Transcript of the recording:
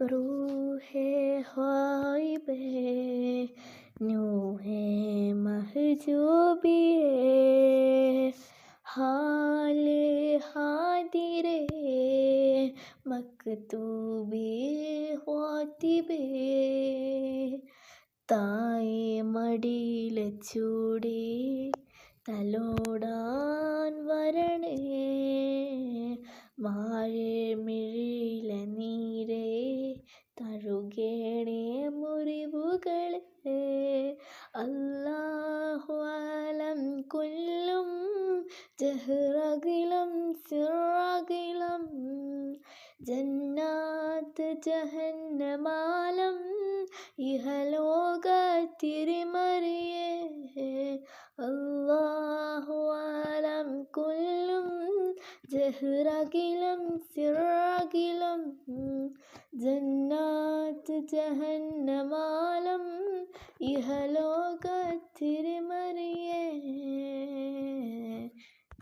रूहे ख्वाइबे नूहे महजूबिए हाले हादिरे മക്തൂബി ഖാതിബേ തായെ മടിയിലെ ചൂടി തലോടാൻ വരണേ മാഴമിഴിയിലെ നീരേ തഴുകേണേ മുറിവുകളെ അല്ലാഹു അലം കൊല്ലും ജഹ്റകിലം സിറകിലം ജന്നാത്ത് ജഹന്നമാലം ഇഹലോക തിരിമറിയേ അല്ലാഹു അലം കൊല്ലും ജഹ്റകിലം സിറകിലം ജന്നാത്ത് ജഹന്നമാലം ഇഹലോക തിരിമറിയേ.